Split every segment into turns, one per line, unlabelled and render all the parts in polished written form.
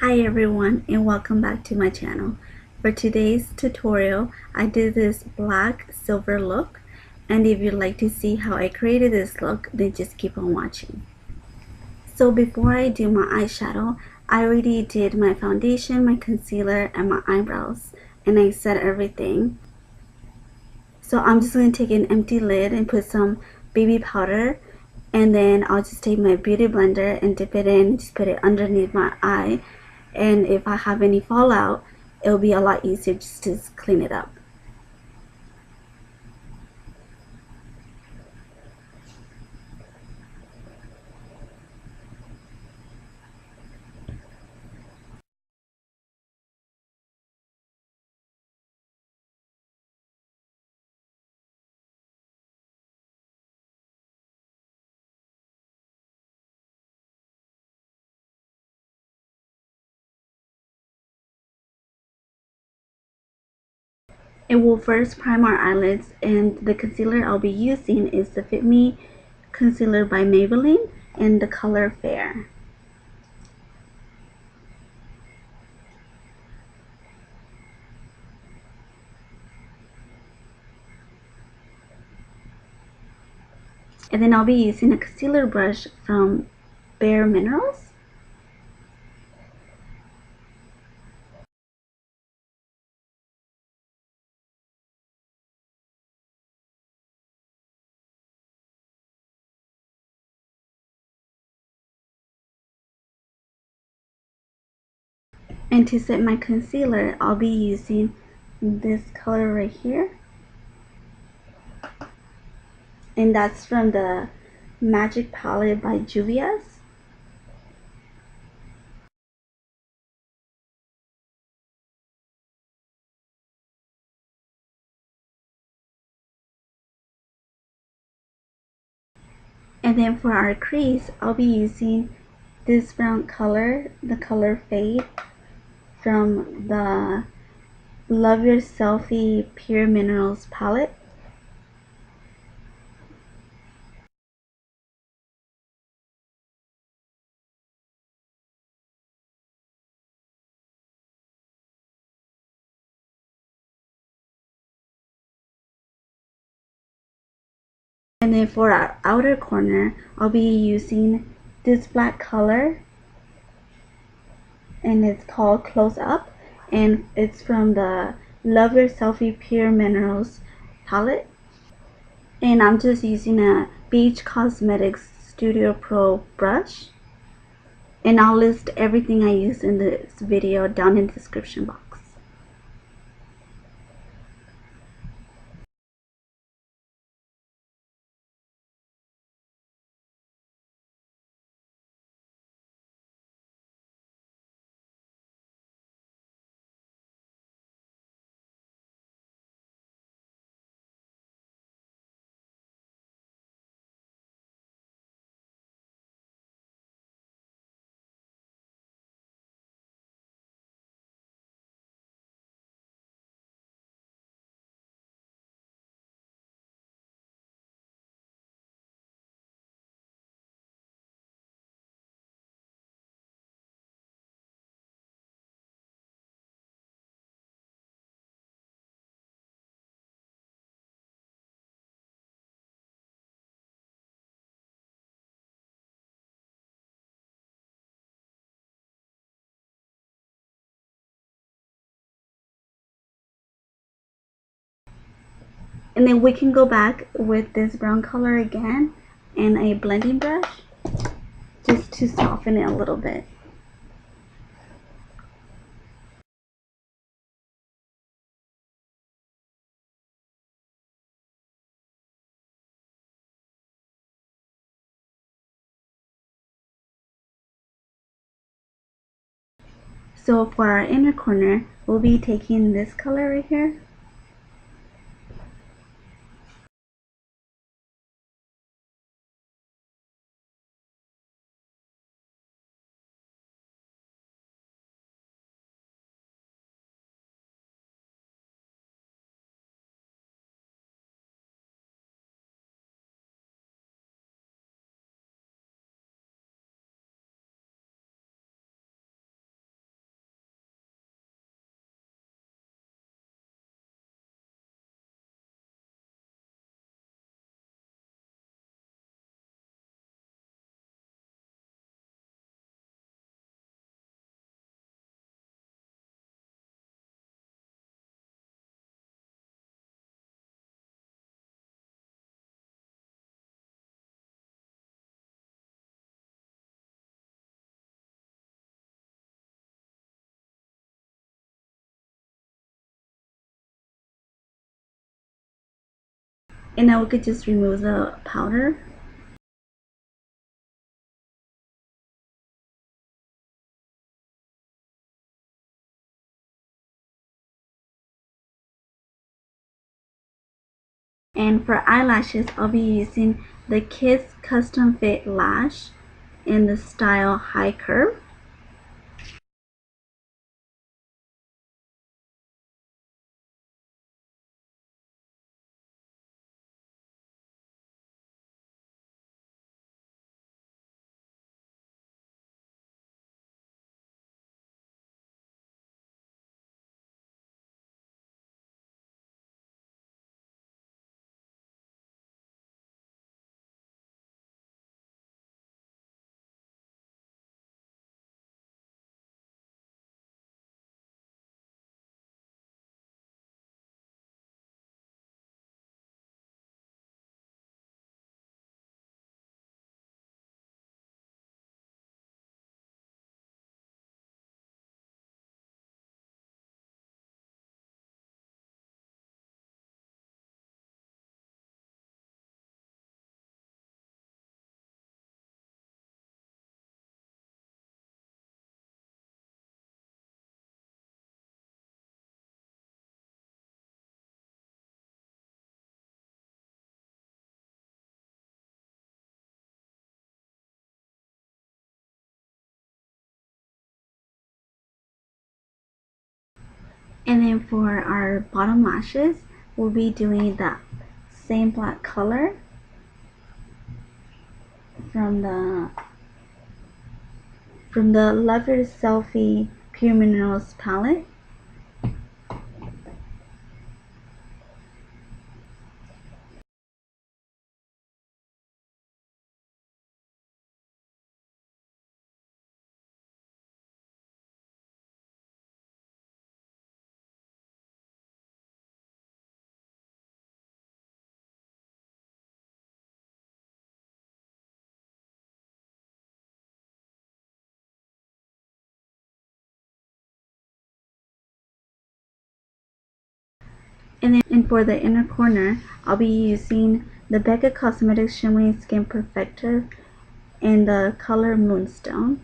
Hi everyone and welcome back to my channel. For today's tutorial, I did this black silver look, and if you'd like to see how I created this look, then just keep on watching. So before I do my eyeshadow, I already did my foundation, my concealer, and my eyebrows, and I set everything. So I'm just going to take an empty lid and put some baby powder, and then I'll just take my beauty blender and dip it in, just put it underneath my eye, and if I have any fallout, it'll be a lot easier just to clean it up. It will first prime our eyelids, and the concealer I'll be using is the Fit Me concealer by Maybelline in the color Fair. And then I'll be using a concealer brush from Bare Minerals. And to set my concealer, I'll be using this color right here. And that's from the Magic Palette by Juvia. And then for our crease, I'll be using this brown color, the color Fade, from the Love Your Selfie Pure Minerals palette. And then for our outer corner, I'll be using this black color, and it's called Closeup, and it's from the Love Your Selfie Pure Minerals palette. And I'm just using a Beige Cosmetics Studio Pro brush. And I'll list everything I use in this video down in the description box. And then we can go back with this brown color again and a blending brush just to soften it a little bit. So for our inner corner, we'll be taking this color right here. And now we could just remove the powder. And for eyelashes, I'll be using the Kids Custom Fit Lash in the style High Curve. And then for our bottom lashes, we'll be doing that same black color from the Lover Selfie Pure Minerals palette. And for the inner corner, I'll be using the Becca Cosmetics Shimmering Skin Perfector in the color Moonstone.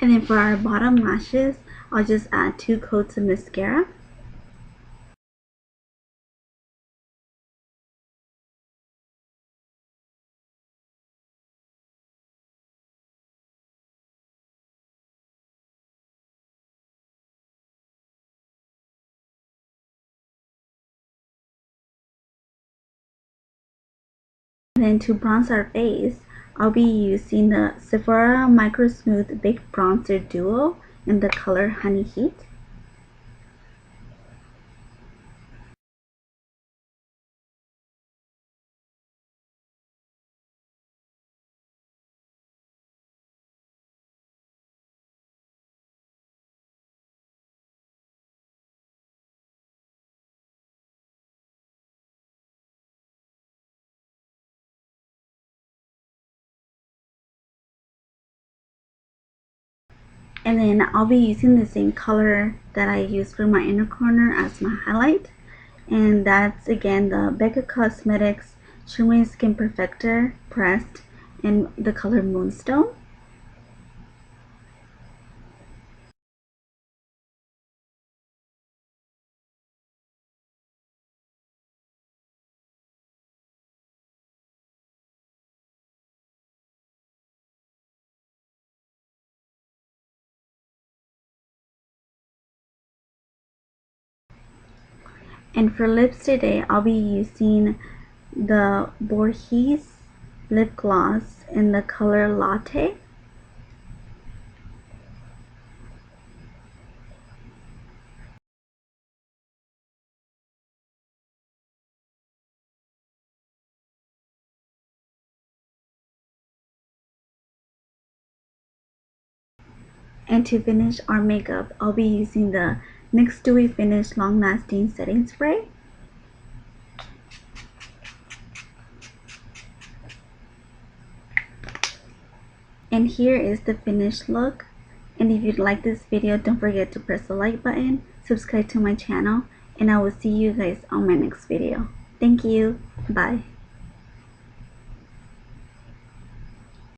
And then for our bottom lashes, I'll just add 2 coats of mascara. And then to bronze our face, I'll be using the Sephora MicroSmooth Big Bronzer Duo in the color Honey Heat. And then I'll be using the same color that I used for my inner corner as my highlight. And that's again the Becca Cosmetics Shimmering Skin Perfector pressed in the color Moonstone. And for lips today, I'll be using the Borges lip gloss in the color Latte. And to finish our makeup, I'll be using the NYX Dewy Finish Long Lasting Setting Spray. And here is the finished look. And if you like this video, don't forget to press the like button, subscribe to my channel, and I will see you guys on my next video. Thank you. Bye.